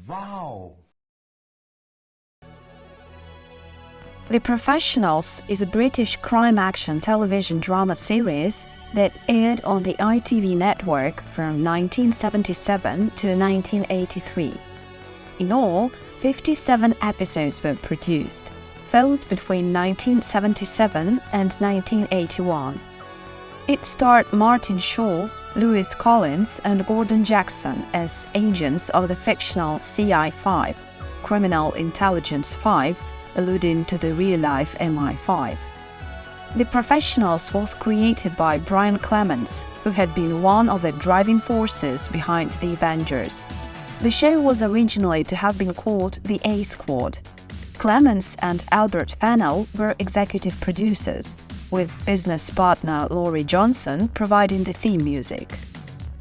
Wow! The Professionals is a British crime action television drama series that aired on the ITV network from 1977 to 1983. In all, 57 episodes were produced, filmed between 1977 and 1981. It starred Martin Shaw, Lewis Collins and Gordon Jackson as agents of the fictional CI5, Criminal Intelligence 5, alluding to the real-life MI5. The Professionals was created by Brian Clemens, who had been one of the driving forces behind The Avengers. The show was originally to have been called The A Squad. Clemens and Albert Fennell were executive producers, with business partner Laurie Johnson providing the theme music.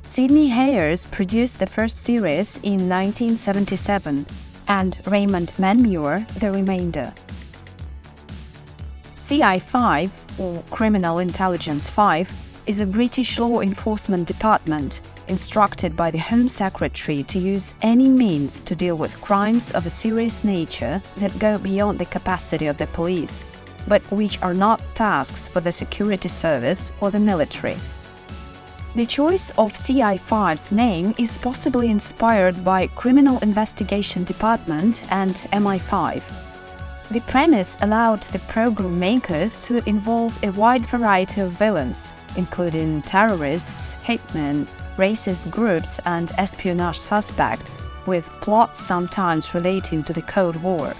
Sidney Hayers produced the first series in 1977, and Raymond Menmuir the remainder. CI5, or Criminal Intelligence 5, is a British law enforcement department instructed by the Home Secretary to use any means to deal with crimes of a serious nature that go beyond the capacity of the police, but which are not tasks for the security service or the military. The choice of CI5's name is possibly inspired by Criminal Investigation Department and MI5. The premise allowed the program makers to involve a wide variety of villains, including terrorists, hitmen, racist groups and espionage suspects, with plots sometimes relating to the Cold War.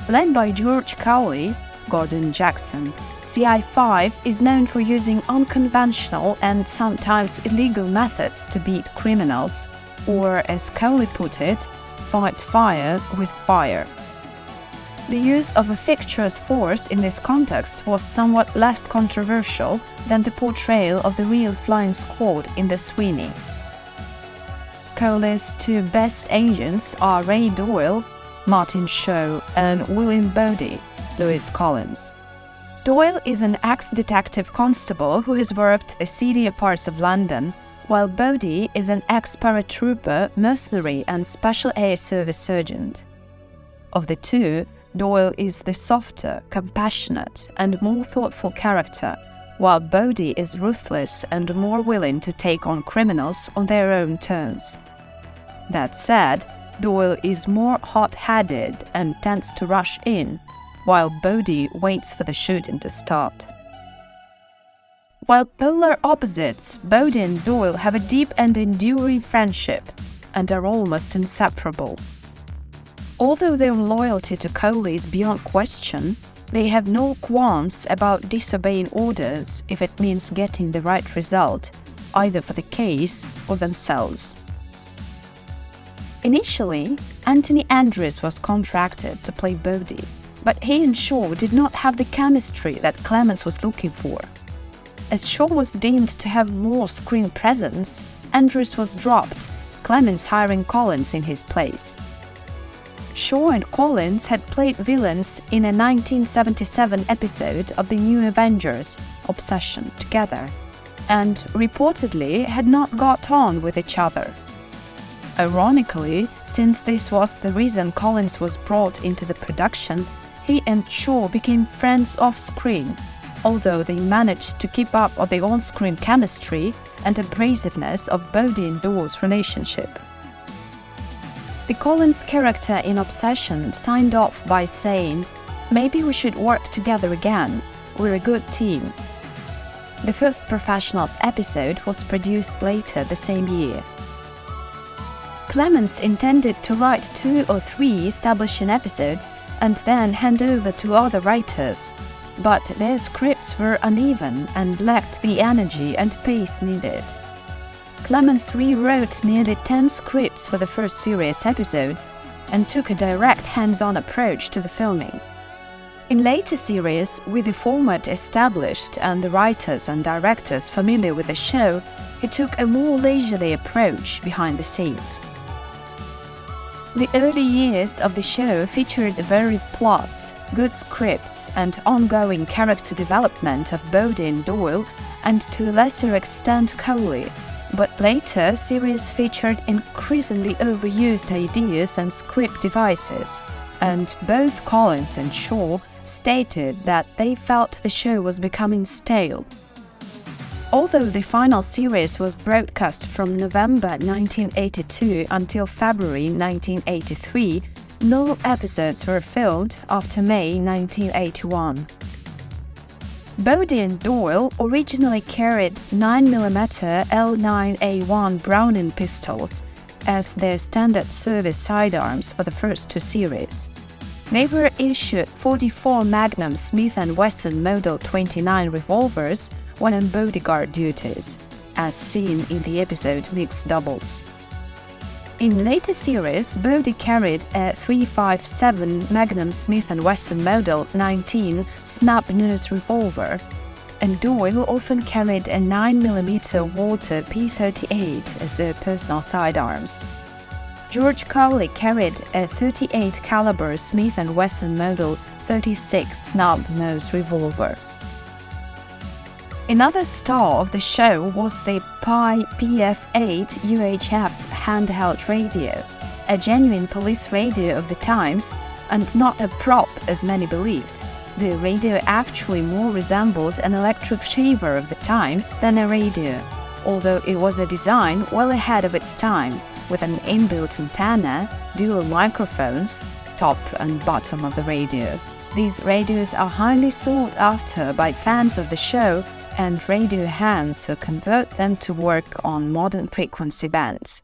Led by George Cowley, Gordon Jackson, CI5 is known for using unconventional and sometimes illegal methods to beat criminals, or as Cowley put it, fight fire with fire. The use of a fictitious force in this context was somewhat less controversial than the portrayal of the real flying squad in The Sweeney. Cowley's two best agents are Ray Doyle, Martin Shaw, and William Bodie, Lewis Collins. Doyle is an ex-detective constable who has worked the seedier parts of London, while Bodie is an ex-paratrooper, mercenary and special air service sergeant. Of the two, Doyle is the softer, compassionate and more thoughtful character, while Bodie is ruthless and more willing to take on criminals on their own terms. That said, Doyle is more hot-headed and tends to rush in, while Bodie waits for the shooting to start. While polar opposites, Bodie and Doyle have a deep and enduring friendship and are almost inseparable. Although their loyalty to Cowley is beyond question, they have no qualms about disobeying orders if it means getting the right result, either for the case or themselves. Initially, Anthony Andrews was contracted to play Bodie, but he and Shaw did not have the chemistry that Clemens was looking for. As Shaw was deemed to have more screen presence, Andrews was dropped, Clemens hiring Collins in his place. Shaw and Collins had played villains in a 1977 episode of The New Avengers, Obsession, together, and reportedly had not got on with each other. Ironically, since this was the reason Collins was brought into the production, he and Shaw became friends off-screen, although they managed to keep up on the on-screen chemistry and abrasiveness of Bodie and Doyle's relationship. The Collins character in Obsession signed off by saying, "Maybe we should work together again, we're a good team." The first Professionals episode was produced later the same year. Clemens intended to write 2 or 3 establishing episodes and then hand over to other writers, but their scripts were uneven and lacked the energy and pace needed. Clemens rewrote nearly 10 scripts for the first series episodes and took a direct hands-on approach to the filming. In later series, with the format established and the writers and directors familiar with the show, he took a more leisurely approach behind the scenes. The early years of the show featured varied plots, good scripts, and ongoing character development of Bodie and Doyle, and to a lesser extent Cowley, But later, series featured increasingly overused ideas and script devices, and both Collins and Shaw stated that they felt the show was becoming stale. Although the final series was broadcast from November 1982 until February 1983, no episodes were filmed after May 1981. Bodie and Doyle originally carried 9mm L9A1 Browning pistols as their standard service sidearms for the first two series. They were issued 44 Magnum Smith & Wesson Model 29 revolvers when on bodyguard duties, as seen in the episode Mixed Doubles. In later series, Bodie carried a .357 Magnum Smith & Wesson Model 19 snub-nose revolver, and Doyle often carried a 9mm Walther P38 as their personal sidearms. George Cowley carried a .38 caliber Smith & Wesson Model 36 snub-nose revolver. Another star of the show was the Pi PF8 UHF handheld radio, a genuine police radio of the times and not a prop as many believed. The radio actually more resembles an electric shaver of the times than a radio, although it was a design well ahead of its time, with an inbuilt antenna, dual microphones, top and bottom of the radio. These radios are highly sought after by fans of the show and radio hams who convert them to work on modern frequency bands.